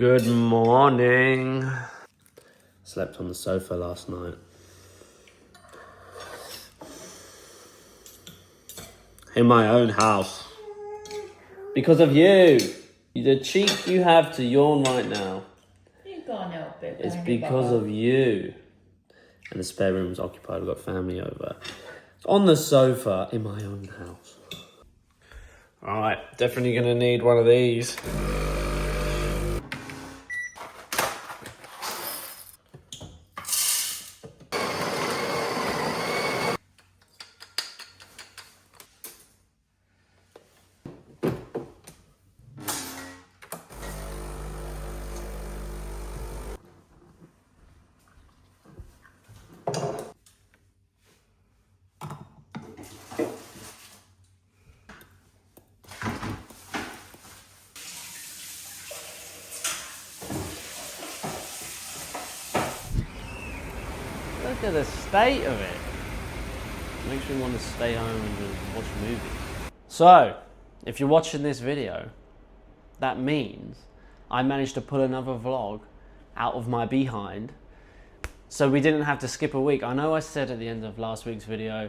Good morning. Slept on the sofa last night. In my own house. Because of you. The cheek you have to yawn right now. You can't help it. It's because of you. And the spare room's occupied. We've got family over. On the sofa in my own house. Alright, definitely gonna need one of these. Look at the state of it. Makes me want to stay home and just watch movies. So, if you're watching this video, that means I managed to pull another vlog out of my behind, so we didn't have to skip a week. I know I said at the end of last week's video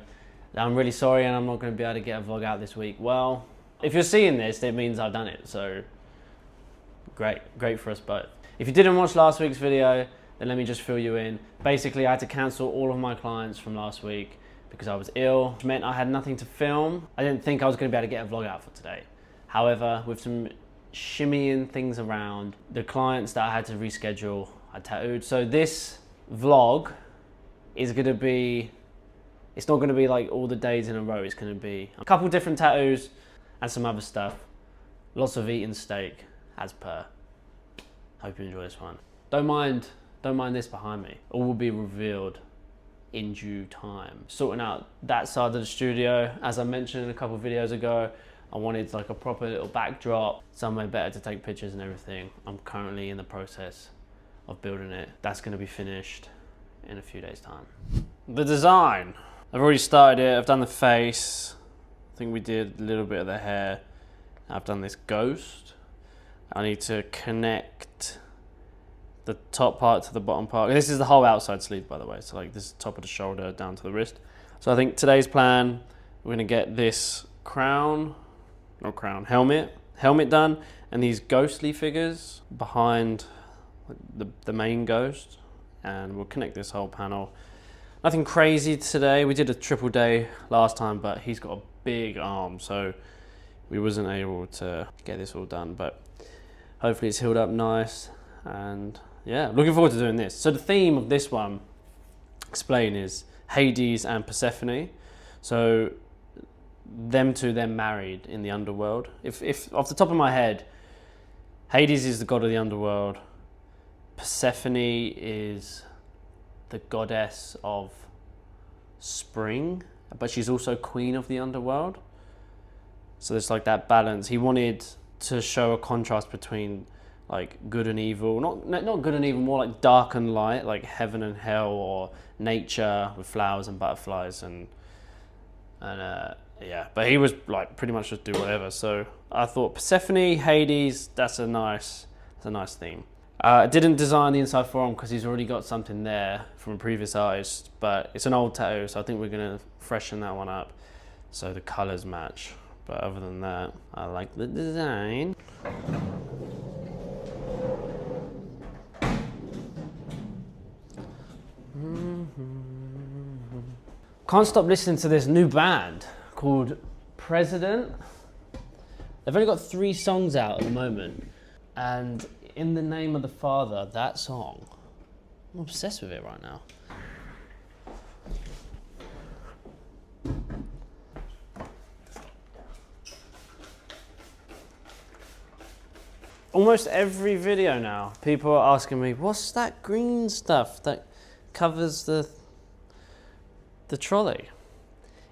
that I'm really sorry and I'm not going to be able to get a vlog out this week. Well, if you're seeing this, it means I've done it, so great for us both. If you didn't watch last week's video, then let me just fill you in. Basically, I had to cancel all of my clients from last week because I was ill, which meant I had nothing to film. I didn't think I was going to be able to get a vlog out for today. However, with some shimmying things around, the clients that I had to reschedule, I tattooed. So this vlog is going to be, it's not going to be like all the days in a row. It's going to be a couple different tattoos and some other stuff. Lots of eating steak, as per. Hope you enjoy this one. Don't mind this behind me. All will be revealed in due time. Sorting out that side of the studio. As I mentioned a couple of videos ago, I wanted like a proper little backdrop, somewhere better to take pictures and everything. I'm currently in the process of building it. That's gonna be finished in a few days' time. The design. I've already started it. I've done the face. I think we did a little bit of the hair. I've done this ghost. I need to connect the top part to the bottom part. This is the whole outside sleeve, by the way. So like this is top of the shoulder down to the wrist. So I think today's plan, we're gonna get this helmet done, and these ghostly figures behind the main ghost, and we'll connect this whole panel. Nothing crazy today. We did a triple day last time, but he's got a big arm, so we wasn't able to get this all done, but hopefully it's healed up nice. And yeah, looking forward to doing this. So the theme of this one, explain, is Hades and Persephone. So them two, they're married in the underworld. If off the top of my head, Hades is the god of the underworld. Persephone is the goddess of spring, but she's also queen of the underworld. So there's like that balance. He wanted to show a contrast between like good and evil, not good and evil, more like dark and light, like heaven and hell, or nature with flowers and butterflies and yeah. But he was like pretty much just do whatever. So I thought Persephone, Hades, that's a nice theme. I didn't design the inside forearm because he's already got something there from a previous artist, but it's an old tattoo, so I think we're gonna freshen that one up so the colors match. But other than that, I like the design. Can't stop listening to this new band called President. They've only got 3 songs out at the moment, and In the Name of the Father, that song, I'm obsessed with it right now. Almost every video now, people are asking me, what's that green stuff that covers the trolley?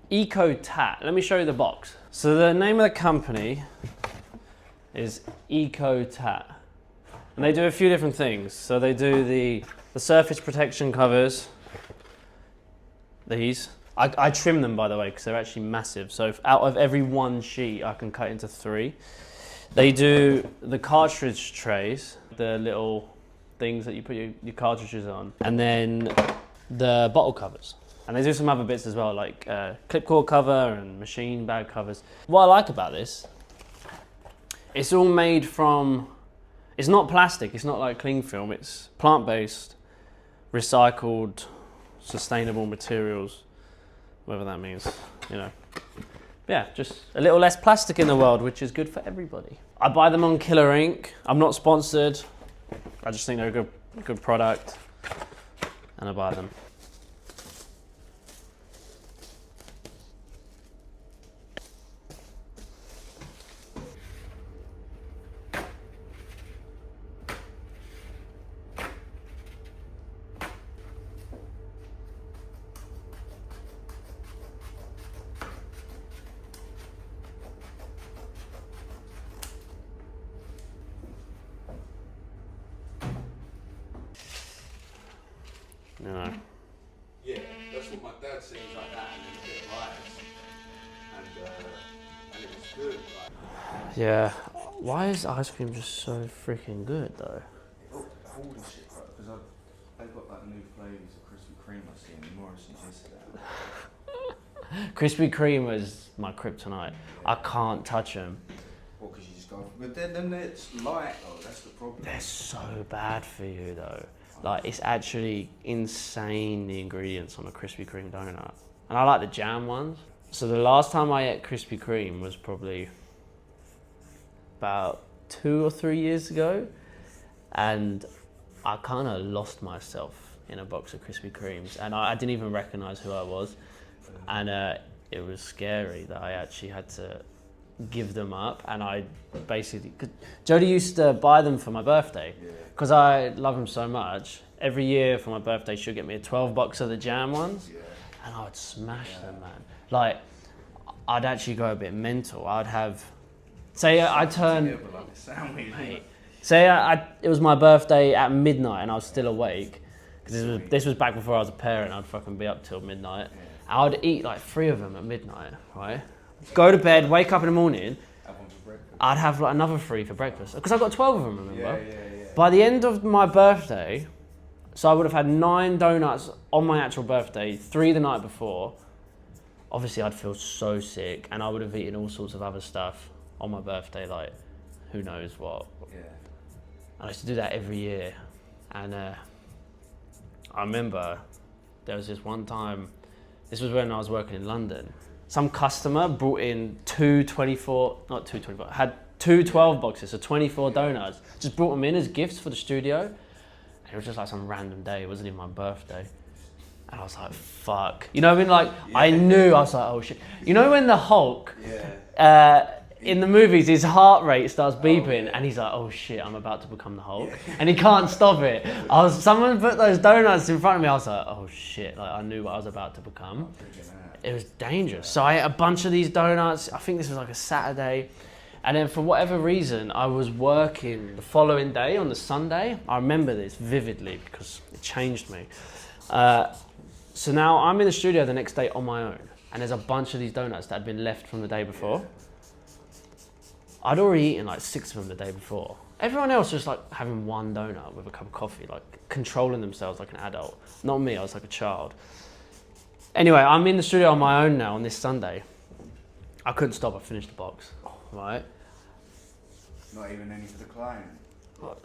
Eco Tat. Let me show you the box. So the name of the company is Eco Tat, and they do a few different things. So they do the surface protection covers. These I trim them, by the way, because they're actually massive. So out of every 1 sheet, I can cut into 3. They do the cartridge trays, the little things that you put your cartridges on, and then the bottle covers. And they do some other bits as well, like clipcord cover and machine bag covers. What I like about this, it's all made from, it's not plastic, it's not like cling film, it's plant-based, recycled, sustainable materials, whatever that means, you know. Yeah, just a little less plastic in the world, which is good for everybody. I buy them on Killer Ink. I'm not sponsored. I just think they're a good product, and I buy them. You know. Yeah, that's what my dad seems like that, and then a bit of ice, and it was good. Like. Yeah. Why is ice cream just so freaking good though? All this shit, right? Because they've got like new flavours of Krispy Kreme I see in Morrison's yesterday. Krispy Kreme is my kryptonite. I can't touch them. Well, because you just go, but then it's light though, that's the problem. They're so bad for you though. Like, it's actually insane, the ingredients on a Krispy Kreme donut. And I like the jam ones. So the last time I ate Krispy Kreme was probably about 2 or 3 years ago. And I kind of lost myself in a box of Krispy Kremes. And I didn't even recognize who I was. And it was scary that I actually had to give them up. And I basically, Jodie used to buy them for my birthday. Because I love them so much, every year for my birthday she'll get me a 12 box of the jam ones, and I would smash them, man. Like, I'd actually go a bit mental. I'd have, say I turn, mate, say it was my birthday at midnight and I was still awake, because this was back before I was a parent. I'd fucking be up till midnight. I would eat like 3 of them at midnight, right? Go to bed, wake up in the morning, I'd have like another 3 for breakfast, because I got 12 of them, remember? By the end of my birthday, so I would have had 9 donuts on my actual birthday, 3 the night before. Obviously, I'd feel so sick, and I would have eaten all sorts of other stuff on my birthday, like who knows what. And I used to do that every year. And I remember there was this one time, this was when I was working in London. Some customer brought in had 2 12 boxes, so 24 donuts. Just brought them in as gifts for the studio. And it was just like some random day. It wasn't even my birthday. And I was like, fuck. You know what I mean? Like, I knew, I was like, oh shit. You know when the Hulk, in the movies, his heart rate starts beeping and he's like, oh shit, I'm about to become the Hulk. And he can't stop it. Someone put those donuts in front of me. I was like, oh shit. Like, I knew what I was about to become. It was dangerous. So I ate a bunch of these donuts. I think this was like a Saturday. And then for whatever reason, I was working the following day on the Sunday. I remember this vividly because it changed me. So now I'm in the studio the next day on my own, and there's a bunch of these donuts that had been left from the day before. I'd already eaten like 6 of them the day before. Everyone else was like having 1 donut with a cup of coffee, like controlling themselves like an adult. Not me, I was like a child. Anyway, I'm in the studio on my own now on this Sunday. I couldn't stop, I finished the box. Right. Not even any for the client.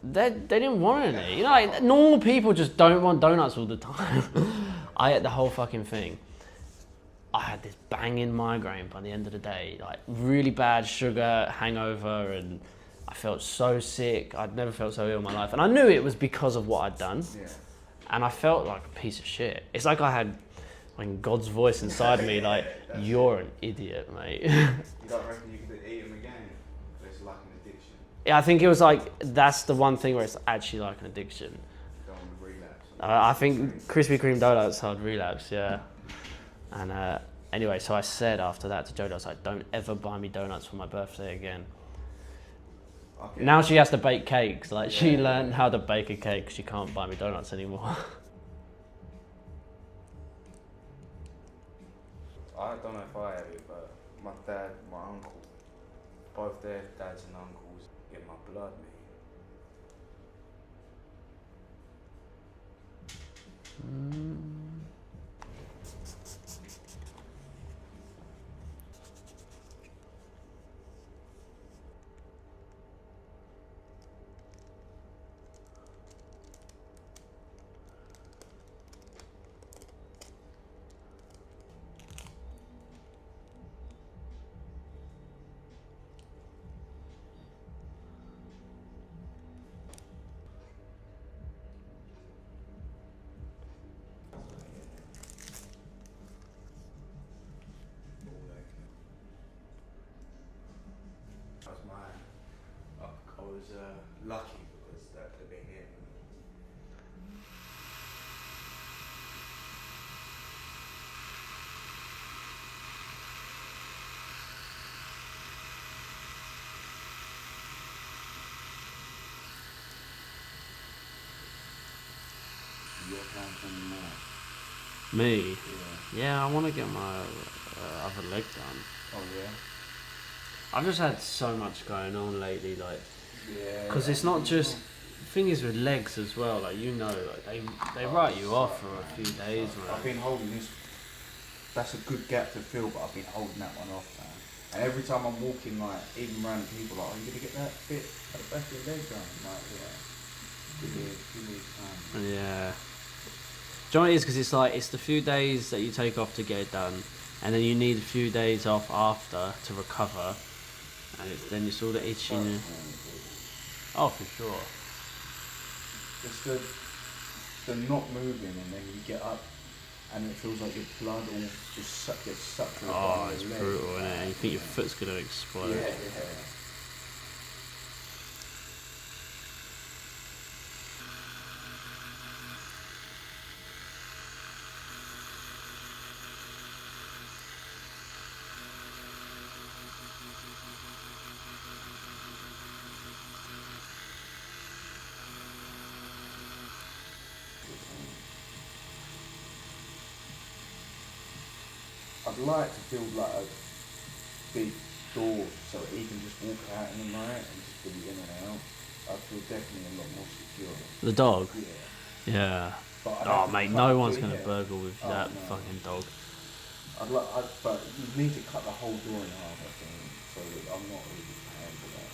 They didn't want any. You know, like, normal people just don't want donuts all the time. I ate the whole fucking thing. I had this banging migraine by the end of the day, like really bad sugar hangover, and I felt so sick. I'd never felt so ill in my life, and I knew it was because of what I'd done. And I felt like a piece of shit. It's like I had like God's voice inside me, like, you're an idiot, mate. You don't reckon you could eat them again? It's like an addiction. Yeah, I think it was like, that's the one thing where it's actually like an addiction. You don't want to relapse. I think Krispy Kreme donuts, I'd relapse, yeah. And anyway, so I said after that to Jodie, I was like, don't ever buy me donuts for my birthday again. Okay. Now she has to bake cakes. Like, she learned how to bake a cake. She can't buy me donuts anymore. I don't know if I have it, but my dad, my uncle, both their dads and uncles blood, mate. That was mine. I was lucky because that could have been it. Your plan coming now? Me? Yeah. Yeah, I want to get my other leg done. Oh yeah. I've just had so much going on lately, like, Yeah. because it's not just. The thing is with legs as well, like like they write you off for a few days, I've man. been holding this. That's a good gap to fill, but I've been holding that one off, man. And every time I'm walking, like, even random people are like, "Are you gonna get that bit at the back of your leg done?" I'm like, yeah. Give me time. Yeah. Do you know what it is? Because it's like it's the few days that you take off to get it done, and then you need a few days off after to recover, and then it's all the itching. Oh, for sure. It's the not moving, and then you get up, and it feels like your blood all just gets sucked to the bottom Oh, of it's your leg. brutal, isn't it? And you think your foot's gonna explode. Yeah. I'd like to build like a big door so that he can just walk out in the night and just be in and out. I feel definitely a lot more secure. The dog. Yeah. Yeah. But I'd Oh, have to mate, cut no the one's bit, gonna yeah. burgle with Oh, that no. fucking dog. But you need to cut the whole door in half, I think. So I'm not really paying for that.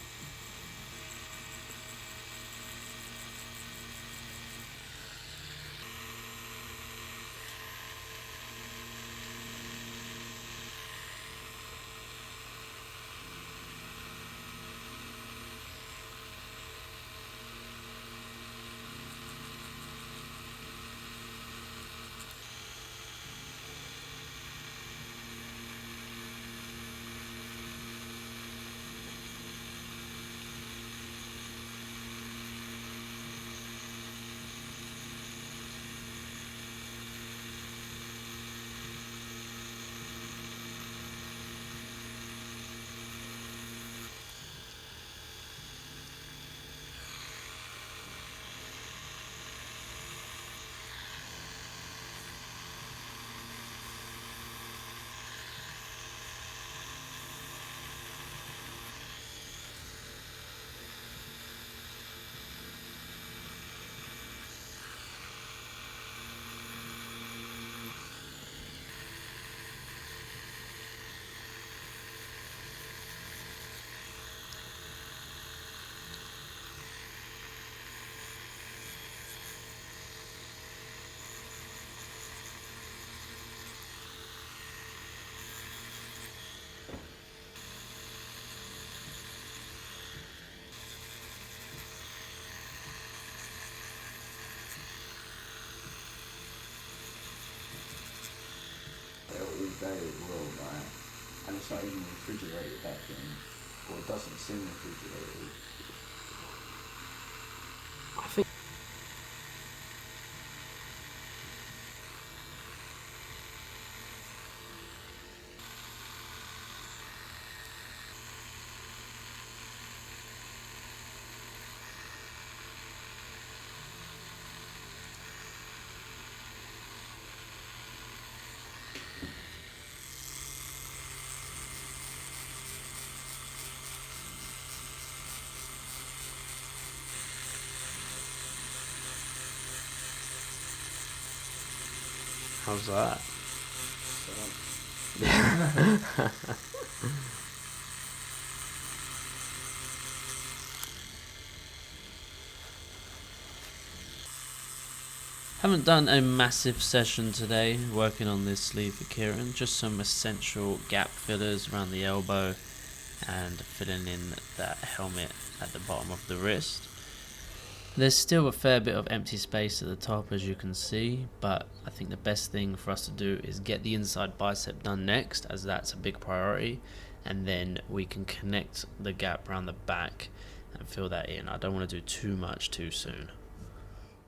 All day as well, right? And it's not even refrigerated, that thing. Or it doesn't seem refrigerated. I think. How's that? Haven't done a massive session today working on this sleeve for Kieran, just some essential gap fillers around the elbow and filling in that helmet at the bottom of the wrist. There's still a fair bit of empty space at the top, as you can see, but I think the best thing for us to do is get the inside bicep done next, as that's a big priority, and then we can connect the gap around the back and fill that in. I don't want to do too much too soon.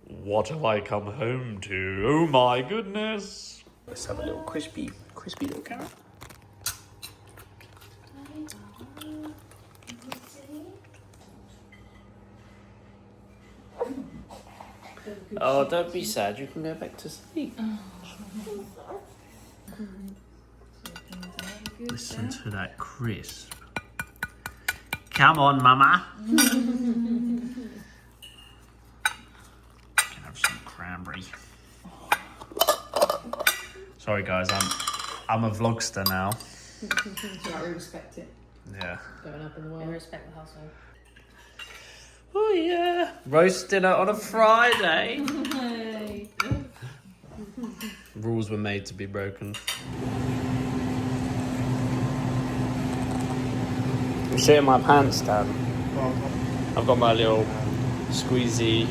What have I come home to? Oh my goodness! Let's have a little crispy little carrot. Oh, don't be sad, you can go back to sleep. Listen to that crisp. Come on, mama. Can have some cranberry. Sorry guys, I'm a vlogster now. We respect it. Yeah. Going up in the world. We respect the household. Oh yeah. Roast dinner on a Friday. Hey. Rules were made to be broken. I'm shitting my pants, Dan. I've got my little squeezy.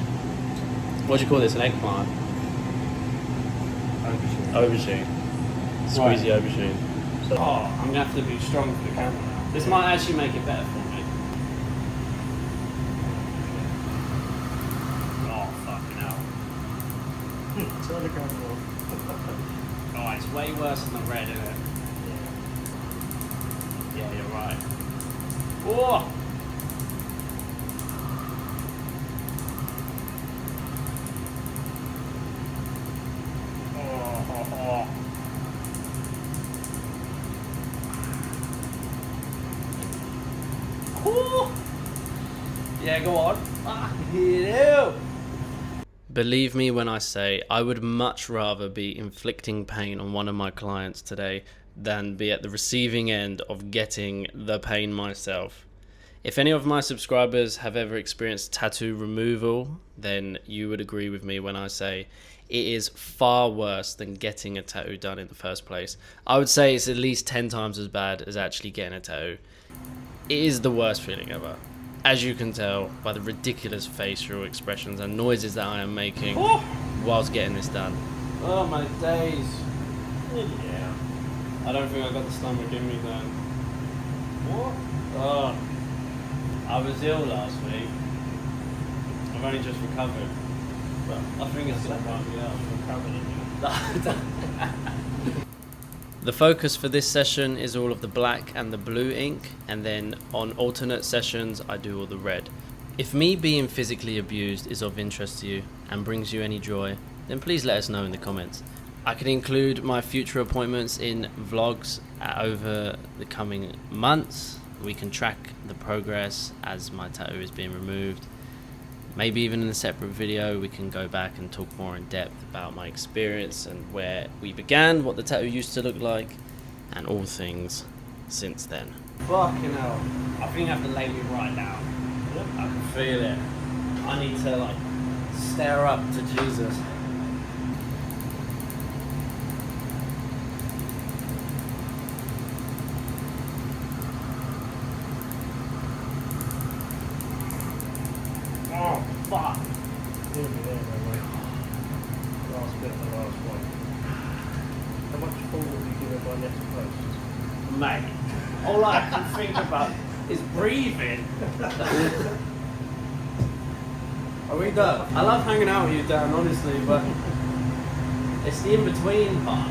What do you call this? An eggplant? Aubergine. Squeezy aubergine. So, I'm gonna have to be strong for the camera now. This might actually make it better for me. Oh fucking hell! Turn the camera off. Oh, it's way worse than the red, isn't it? Yeah, you're right. Whoa! Yeah, go on. Believe me when I say I would much rather be inflicting pain on one of my clients today than be at the receiving end of getting the pain myself. If any of my subscribers have ever experienced tattoo removal, then you would agree with me when I say it is far worse than getting a tattoo done in the first place. I would say it's at least 10 times as bad as actually getting a tattoo. It is the worst feeling ever, as you can tell by the ridiculous facial expressions and noises that I am making whilst getting this done. Oh my days. Yeah. I don't think I got the stomach in me then. What? Oh. I was ill last week. I've only just recovered. But I think it's still might be out. The focus for this session is all of the black and the blue ink, and then on alternate sessions I do all the red. If me being physically abused is of interest to you and brings you any joy, then please let us know in the comments. I can include my future appointments in vlogs over the coming months. We can track the progress as my tattoo is being removed. Maybe even in a separate video we can go back and talk more in depth about my experience and where we began, what the tattoo used to look like, and all things since then. Fucking hell. I think I have to lay me right down. I can feel it. I need to stare up to Jesus. Oh, fuck. Last bit of the last one. How much ball will you give it by next post? Mate, all I can think about is breathing. Are we done? I love hanging out with you, Dan, honestly, but it's the in-between part.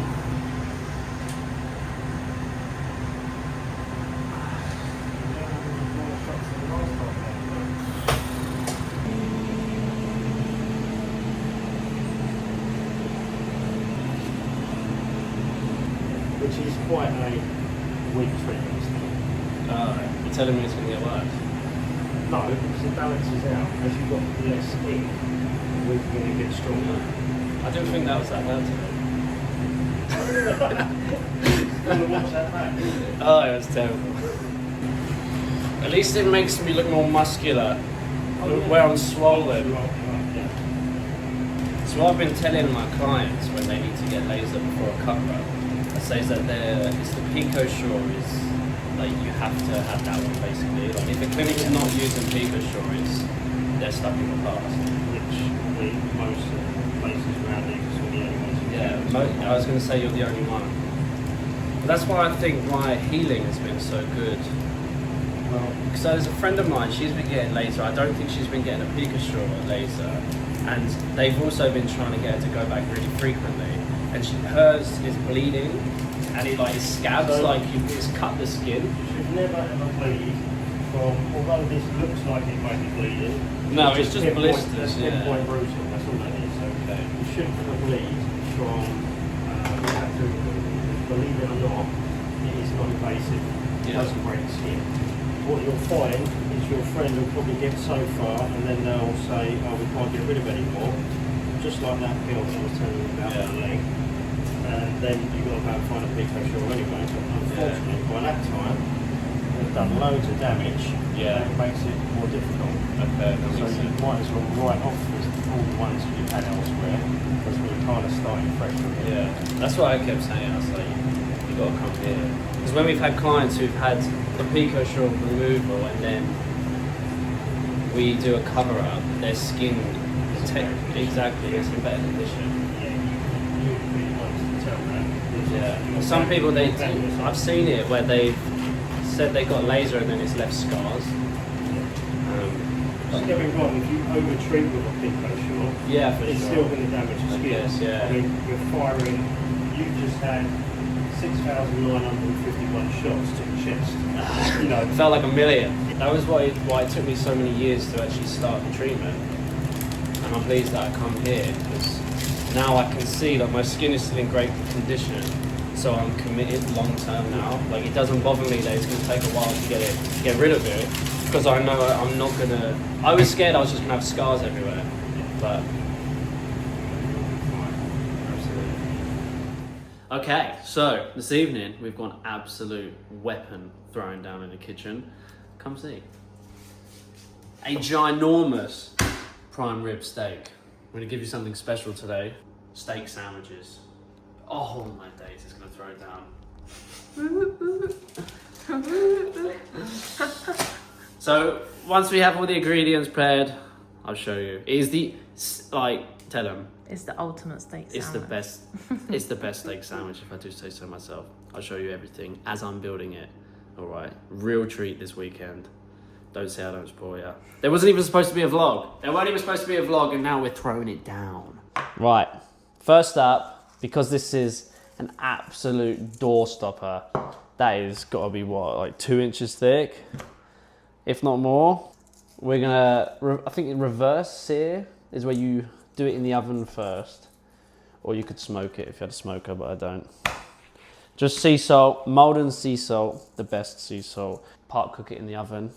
Which is quite a weak treatment, isn't it? You're telling me it's going to get worse? No, because it balances out. As you've got less ink, we're going to get stronger. I didn't think that was that bad today. What's that back? Oh, it was terrible. At least it makes me look more muscular. Where I'm swollen. So what I've been telling my clients when they need to get laser before a cut run, I say that it's the Pico Shore is like you have to have that one basically. Like if a clinic is not using Pico Shore, they're stuck in the past. Which most places around here, because we're the only ones. Yeah, I was going to say you're the only one. But that's why I think my healing has been so good. Well, because there's a friend of mine, she's been getting laser. I don't think she's been getting a Pico Shore laser. And they've also been trying to get her to go back really frequently. And hers is bleeding, and it like scabs like you just cut the skin. You should never ever bleed from, although this looks like it might be bleeding. No, it's just blisters. That's pinpoint bruising, that's all that is. Okay. You shouldn't ever bleed from tattoo. Believe it or not, it is not invasive. It doesn't break the skin. What you'll find is your friend will probably get so far and then they'll say, oh, we can't get rid of any more. Just like that pill that I was telling you about on the leg. And then you've got to go and find a Pico Shore anyway. But unfortunately, by that time, they've done loads of damage. Yeah. And it makes it more difficult. Okay. So you might as well write off all the ones that you've had elsewhere, because we're kind of starting fresh from here. Yeah, that's what I kept saying. I was like, you got to come here. Because when we've had clients who've had the Pico Shore removal and then we do a cover up, their skin exactly is in better condition. Yeah, you really want to tell that. Yeah. Well, some people I've seen it where they've said they got laser and then it's left scars. Don't get me wrong, if you over-treat with a Pico Shore, Yeah, for it's sure. still going to damage the skin. Yes, yeah. I mean, you're firing, you just had 6,951 shots to the chest. You know, It felt like a million. That was why it took me so many years to actually start the treatment. And I'm pleased that I come here because now I can see that my skin is still in great condition. So I'm committed long term now. Like it doesn't bother me that it's going to take a while to get rid of it because I know I'm not going to. I was scared I was just going to have scars everywhere, but. Okay, so this evening we've got an absolute weapon thrown down in the kitchen. Come see. A ginormous prime rib steak. I'm going to give you something special today. Steak sandwiches. Oh my days, it's going to throw it down. So once we have all the ingredients paired, I'll show you. It is the, tell them. It's the ultimate steak sandwich. It's the best. It's the best steak sandwich, if I do say so myself. I'll show you everything as I'm building it. All right, real treat this weekend. Don't say I don't spoil ya. There wasn't even supposed to be a vlog. There weren't even supposed to be a vlog, and now we're throwing it down. Right. First up, because this is an absolute door stopper, that is got to be what, like 2 inches thick, if not more. We're gonna, I think reverse sear is where you do it in the oven first, or you could smoke it if you had a smoker, but I don't. Just sea salt, Maldon sea salt, the best sea salt. Part cook it in the oven.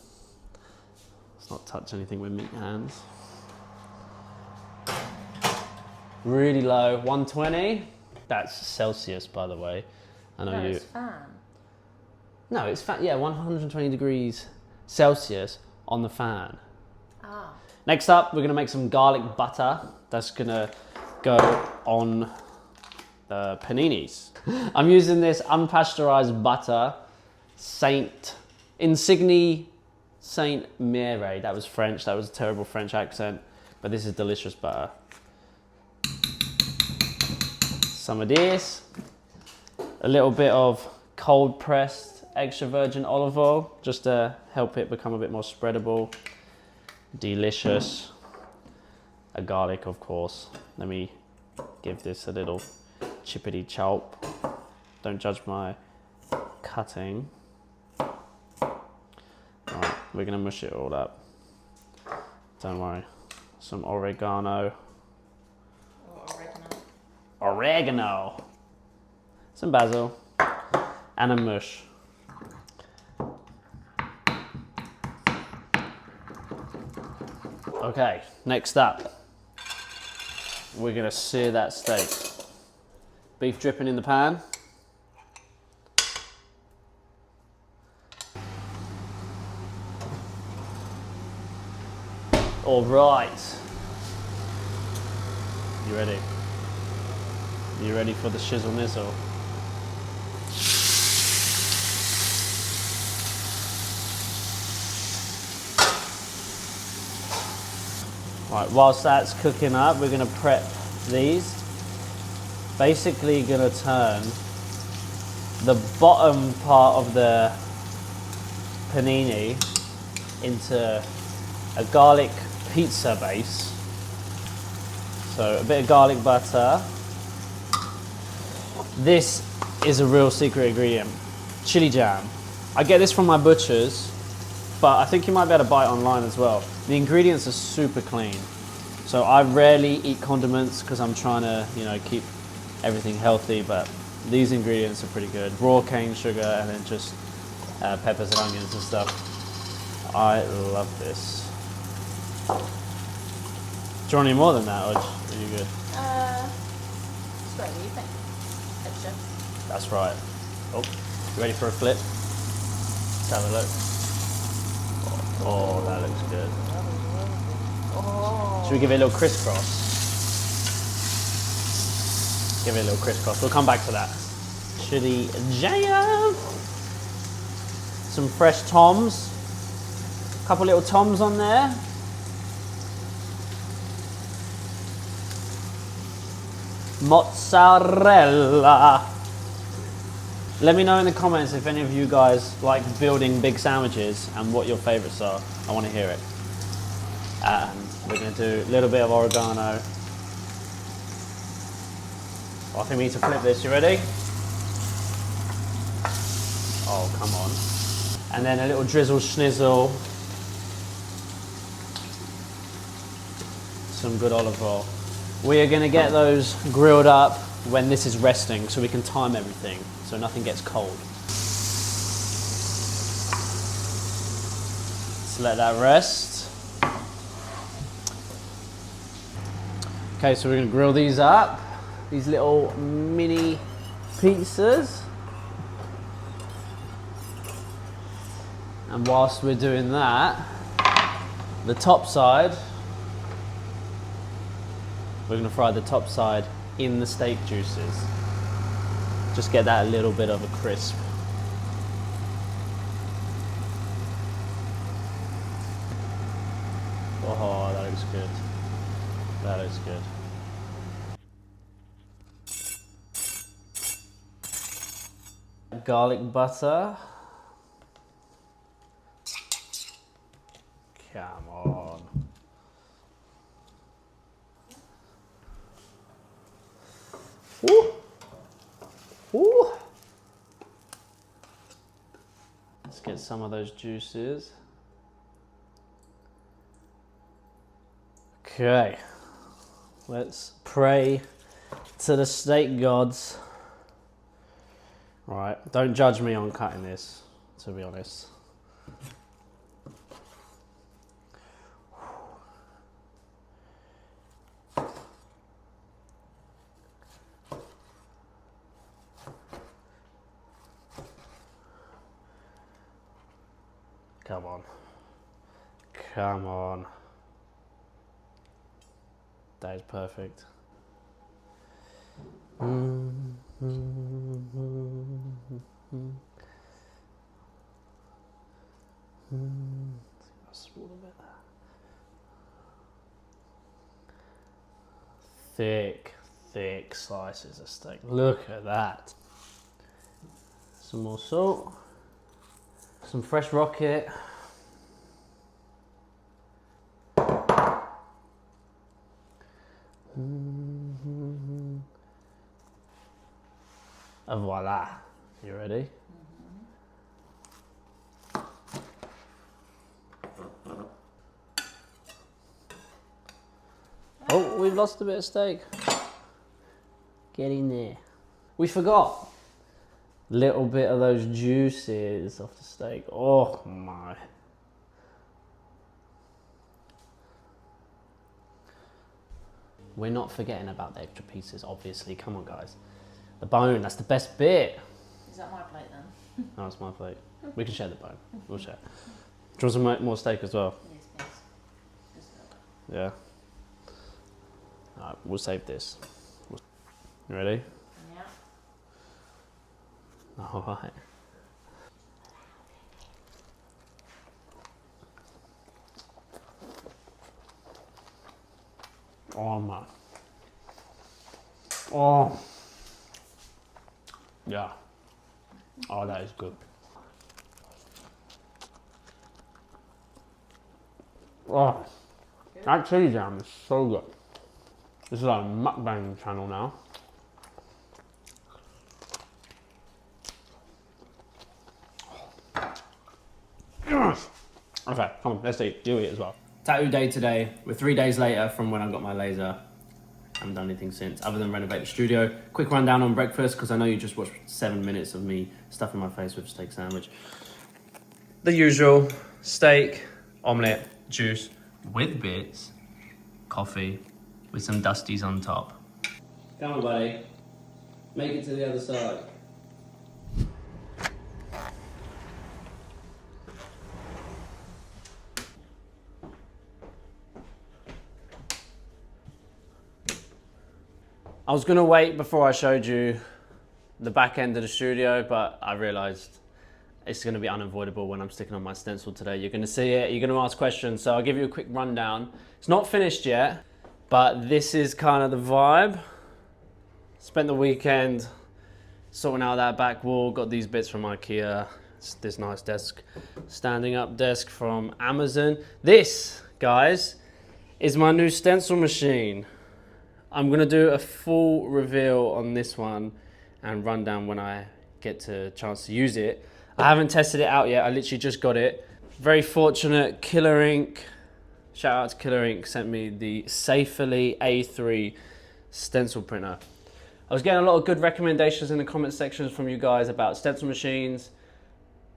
Let's not touch anything with meat hands. Really low, 120. That's Celsius, by the way. I know No, you. it's fan. No, it's yeah, 120 degrees Celsius on the fan. Ah. Next up, we're gonna make some garlic butter. That's gonna go on the paninis. I'm using this unpasteurized butter, Insigne Saint Mere. That was French. That was a terrible French accent, but this is delicious butter. Some of this, a little bit of cold pressed extra virgin olive oil, just to help it become a bit more spreadable. Delicious. A garlic, of course. Let me give this a little chippity chop. Don't judge my cutting. Right, we're gonna mush it all up. Don't worry. Some oregano. Oregano. Some basil. And a mush. Okay, next up, we're gonna sear that steak. Beef dripping in the pan. All right. You ready? You ready for the shizzle nizzle? Right, whilst that's cooking up, we're gonna prep these. Basically gonna turn the bottom part of the panini into a garlic pizza base. So a bit of garlic butter. This is a real secret ingredient, chili jam. I get this from my butchers, but I think you might be able to buy it online as well. The ingredients are super clean. So I rarely eat condiments because I'm trying to, you know, keep everything healthy, but these ingredients are pretty good. Raw cane sugar and then just peppers and onions and stuff. I love this. Do you want any more than that, or are you good? It's great, what do you think? Extra. That's right. Oh, you ready for a flip? Let's have a look. Oh, that looks good. Oh. Should we give it a little crisscross? Give it a little crisscross. We'll come back to that. Chili jam. Some fresh toms. A couple little toms on there. Mozzarella. Let me know in the comments if any of you guys like building big sandwiches and what your favorites are. I want to hear it. We're going to do a little bit of oregano. I think we need to flip this. You ready? Oh, come on. And then a little drizzle schnizzle. Some good olive oil. We are going to get those grilled up when this is resting so we can time everything so nothing gets cold. Let's let that rest. Okay, so we're going to grill these up. These little mini pizzas. And whilst we're doing that, the top side, we're going to fry the top side in the steak juices. Just get that a little bit of a crisp. Oh, that looks good. That looks good. Garlic butter. Come on. Ooh. Ooh. Let's get some of those juices. Okay. Let's pray to the steak gods. Right, don't judge me on cutting this, to be honest. Come on. Come on. That is perfect. Thick, thick slices of steak. Look at that. Some more salt. Some fresh rocket. And voila. You ready? Oh, we've lost a bit of steak. Get in there. We forgot. Little bit of those juices off the steak. Oh my. We're not forgetting about the extra pieces, obviously. Come on, guys. The bone, that's the best bit. Is that my plate then? Oh, it's my plate. We can share the bone. We'll share. Do you want some more steak as well? Yes, please. Just a little bit. Yeah. Alright, we'll save this. You ready? Yeah. Alright. Oh my. Oh. Yeah. Oh, that is good. Oh. That chili jam is so good. This is our mukbang channel now. Yes. Okay, come on, let's eat. You eat as well. Tattoo day today. We're 3 days later from when I got my laser. Haven't done anything since, other than renovate the studio. Quick rundown on breakfast, because I know you just watched 7 minutes of me stuffing my face with a steak sandwich. The usual, steak, omelette, juice, with bits, coffee, with some dusties on top. Come on, buddy. Make it to the other side. I was gonna wait before I showed you the back end of the studio, but I realized it's gonna be unavoidable when I'm sticking on my stencil today. You're gonna see it, you're gonna ask questions, so I'll give you a quick rundown. It's not finished yet, but this is kind of the vibe. Spent the weekend sorting out that back wall, got these bits from IKEA. It's this nice desk, standing up desk from Amazon. This, guys, is my new stencil machine. I'm gonna do a full reveal on this one and run down when I get to chance to use it. I haven't tested it out yet, I literally just got it. Very fortunate, Killer Ink, shout out to Killer Ink, sent me the Safely A3 stencil printer. I was getting a lot of good recommendations in the comment sections from you guys about stencil machines.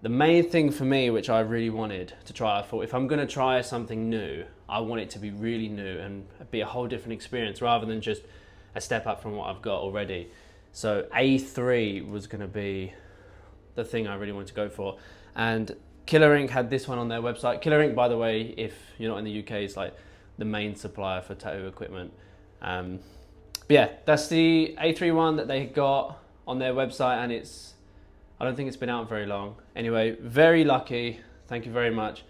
The main thing for me, which I really wanted to try, I thought if I'm gonna try something new, I want it to be really new and be a whole different experience rather than just a step up from what I've got already. So A3 was gonna be the thing I really wanted to go for. And Killer Ink had this one on their website. Killer Ink, by the way, if you're not in the UK, is like the main supplier for tattoo equipment. But yeah, that's the A3 one that they got on their website, and I don't think it's been out very long. Anyway, very lucky, thank you very much.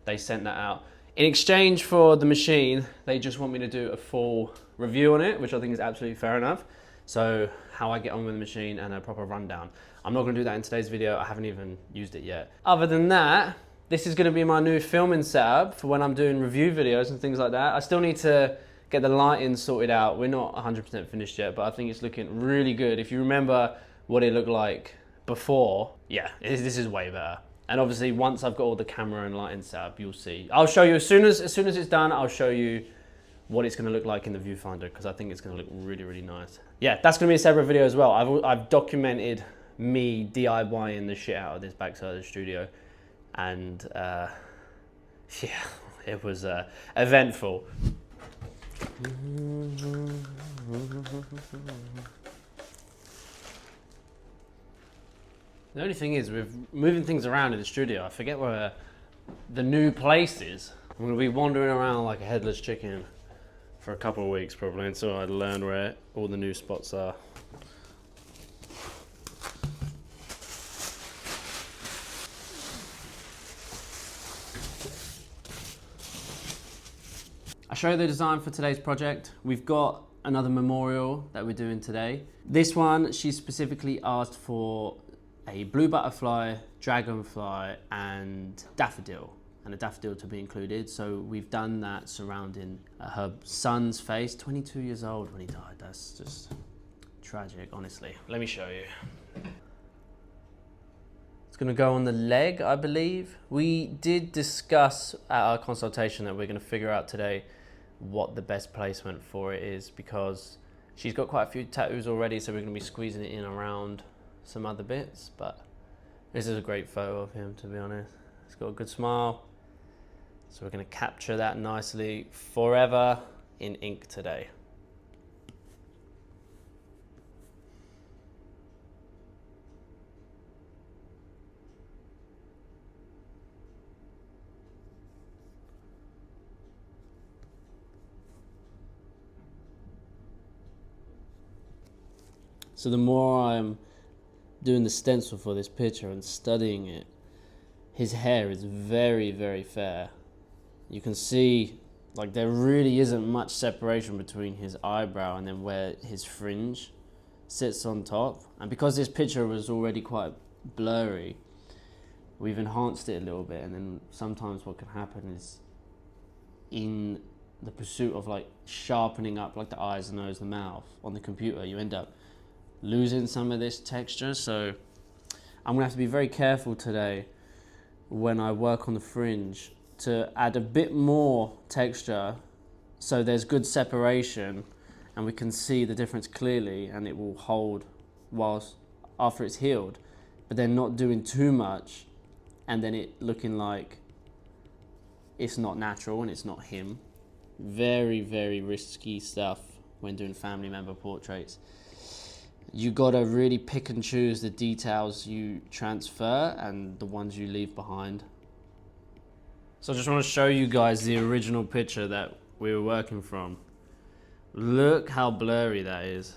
They sent that out. In exchange for the machine, they just want me to do a full review on it, which I think is absolutely fair enough. So how I get on with the machine and a proper rundown. I'm not gonna do that in today's video. I haven't even used it yet. Other than that, this is gonna be my new filming setup for when I'm doing review videos and things like that. I still need to get the lighting sorted out. We're not 100% finished yet, but I think it's looking really good. If you remember what it looked like before, yeah, this is way better. And obviously once I've got all the camera and lighting set up, you'll see. I'll show you as soon as it's done, I'll show you what it's gonna look like in the viewfinder, because I think it's gonna look really, really nice. Yeah, that's gonna be a separate video as well. I've documented me DIYing the shit out of this backside of the studio. And yeah, it was eventful. The only thing is, with moving things around in the studio, I forget where the new place is. I'm gonna be wandering around like a headless chicken for a couple of weeks probably until I learn where all the new spots are. I'll show you the design for today's project. We've got another memorial that we're doing today. This one, she specifically asked for a blue butterfly, dragonfly, and daffodil, and a daffodil to be included. So we've done that surrounding her son's face, 22 years old when he died. That's just tragic, honestly. Let me show you. It's gonna go on the leg, I believe. We did discuss at our consultation that we're gonna figure out today what the best placement for it is, because she's got quite a few tattoos already, so we're gonna be squeezing it in around some other bits. But this is a great photo of him, to be honest. He's got a good smile. So we're gonna capture that nicely forever in ink today. So the more I'm doing the stencil for this picture and studying it, his hair is very, very fair. You can see, like, there really isn't much separation between his eyebrow and then where his fringe sits on top. And because this picture was already quite blurry, we've enhanced it a little bit. And then sometimes what can happen is, in the pursuit of like sharpening up like the eyes, the nose, the mouth on the computer, you end up losing some of this texture. So I'm gonna have to be very careful today when I work on the fringe to add a bit more texture so there's good separation and we can see the difference clearly, and it will hold whilst after it's healed, but then not doing too much and then it looking like it's not natural and it's not him. Very, very risky stuff when doing family member portraits. You gotta really pick and choose the details you transfer and the ones you leave behind. So I just want to show you guys the original picture that we were working from. Look how blurry that is.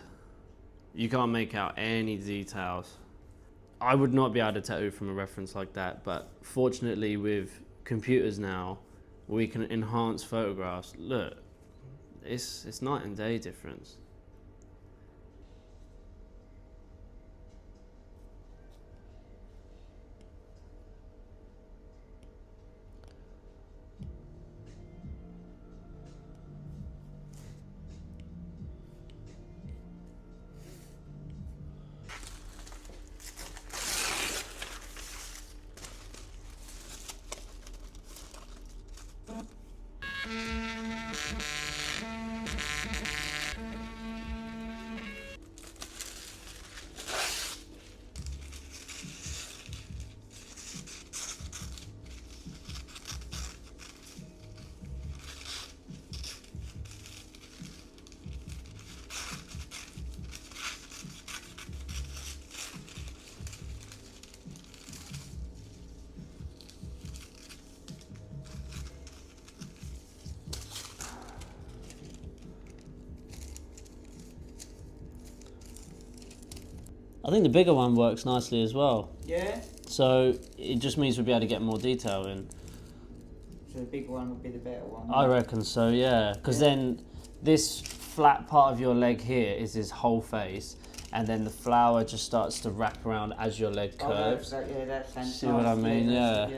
You can't make out any details. I would not be able to tell you from a reference like that, but fortunately with computers now, we can enhance photographs. Look, it's night and day difference. I think the bigger one works nicely as well. Yeah? So it just means we'll be able to get more detail in. So the big one would be the better one. I reckon so, yeah. Because then this flat part of your leg here is his whole face, and then the flower just starts to wrap around as your leg curves. Yeah, that sounds See what I mean? Yeah.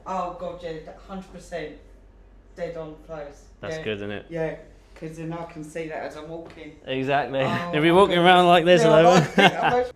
Oh god, yeah, 100% dead on close. That's good, isn't it? Yeah, because then I can see that as I'm walking. Exactly. Oh, If you're walking around like this, Yeah, like,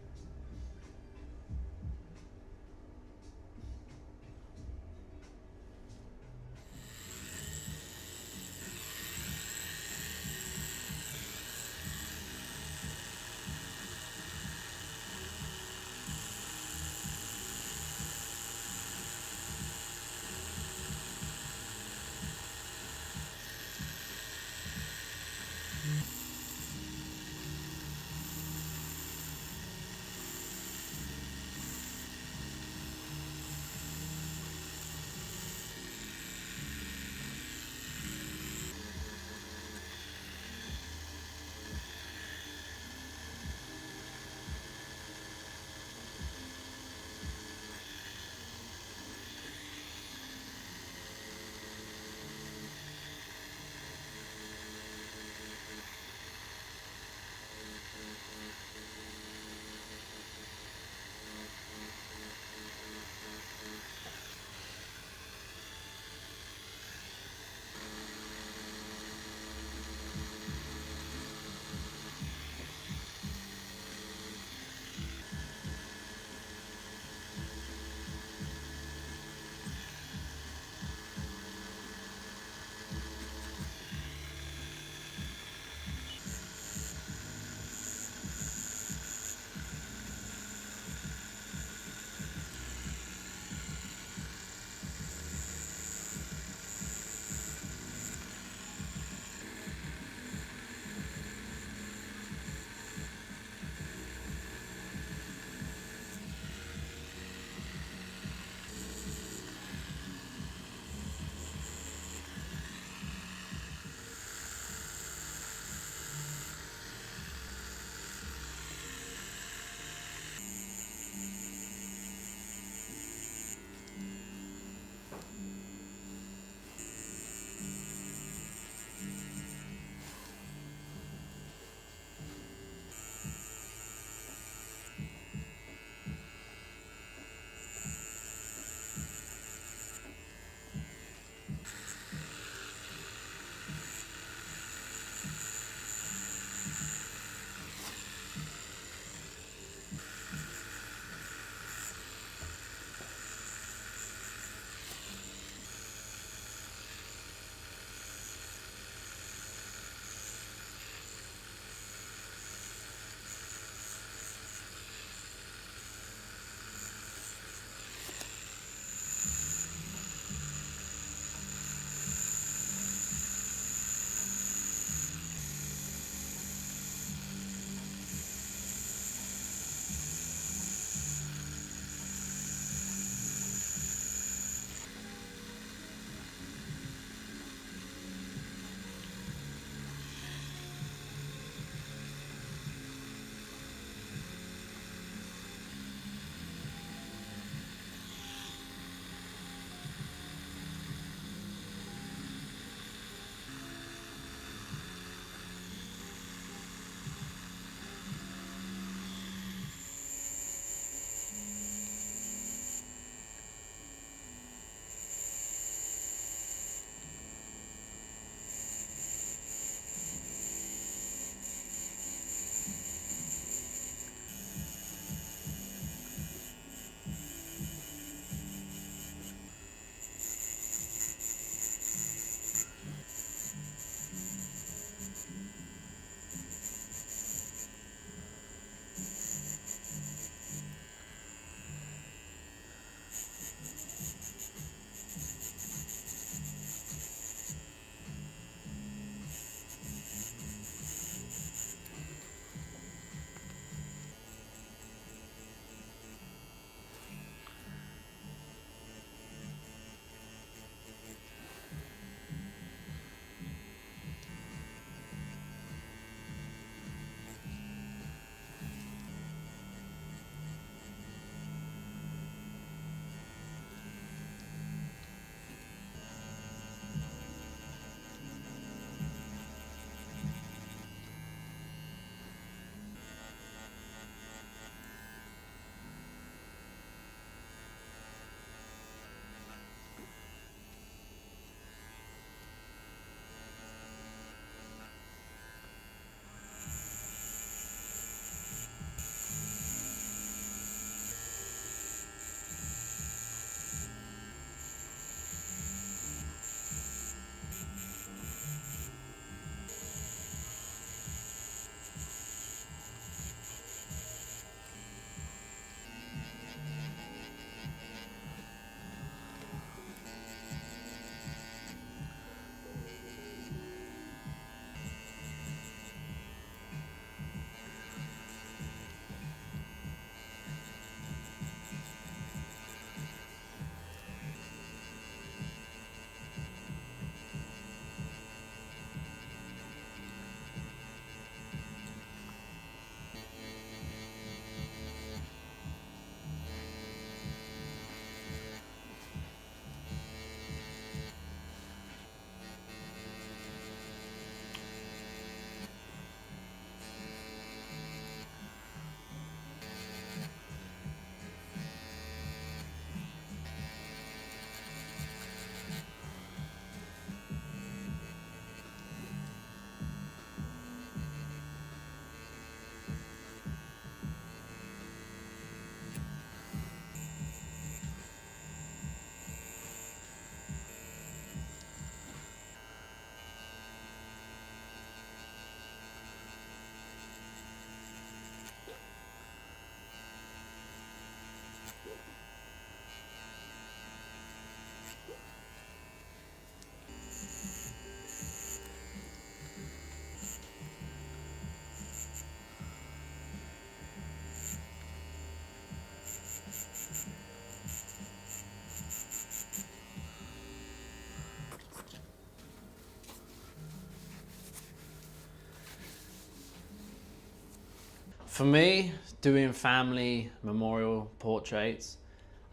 For me, doing family memorial portraits,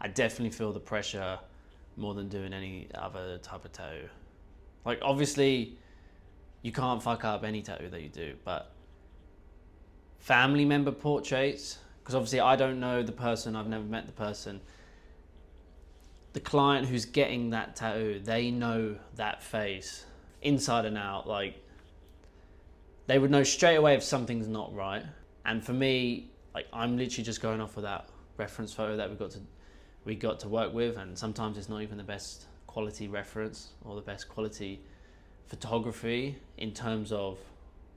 I definitely feel the pressure more than doing any other type of tattoo. Like, obviously, you can't fuck up any tattoo that you do, but family member portraits, because obviously I don't know the person, I've never met the person. The client who's getting that tattoo, they know that face inside and out. Like, they would know straight away if something's not right. And for me, like, I'm literally just going off of that reference photo that we got to work with, and sometimes it's not even the best quality reference or the best quality photography in terms of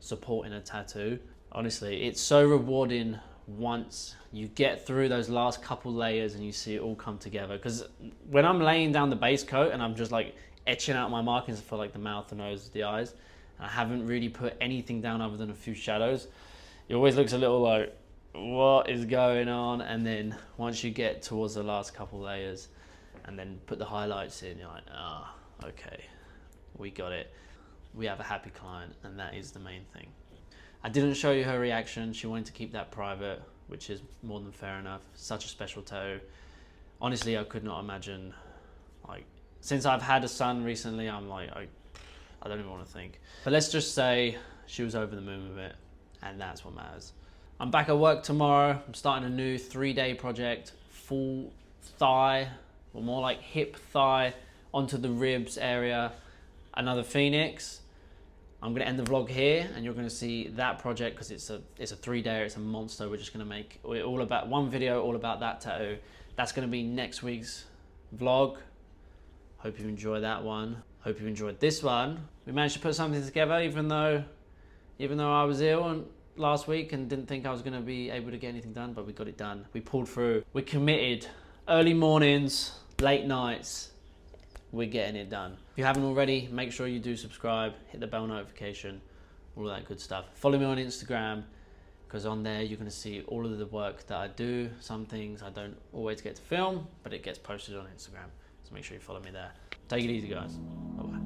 supporting a tattoo. Honestly, it's so rewarding once you get through those last couple layers and you see it all come together. Because when I'm laying down the base coat and I'm just like etching out my markings for like the mouth, the nose, the eyes, and I haven't really put anything down other than a few shadows, it always looks a little like, what is going on? And then once you get towards the last couple layers and then put the highlights in, you're like, ah, oh, okay, we got it. We have a happy client, and that is the main thing. I didn't show you her reaction. She wanted to keep that private, which is more than fair enough. Such a special tattoo. Honestly, I could not imagine, like, since I've had a son recently, I'm like, I don't even want to think. But let's just say she was over the moon with it, and that's what matters. I'm back at work tomorrow. I'm starting a new 3-day project, full thigh, or more like hip thigh, onto the ribs area, another phoenix. I'm gonna end the vlog here, and you're gonna see that project because it's a 3-day, it's a monster. We're just gonna make all about one video all about that tattoo. That's gonna be next week's vlog. Hope you enjoy that one. Hope you enjoyed this one. We managed to put something together, even though I was ill last week and didn't think I was gonna be able to get anything done, but we got it done. We pulled through. We're committed. Early mornings, late nights, we're getting it done. If you haven't already, make sure you do subscribe, hit the bell notification, all of that good stuff. Follow me on Instagram, because on there you're gonna see all of the work that I do. Some things I don't always get to film, but it gets posted on Instagram. So make sure you follow me there. Take it easy, guys. Bye-bye.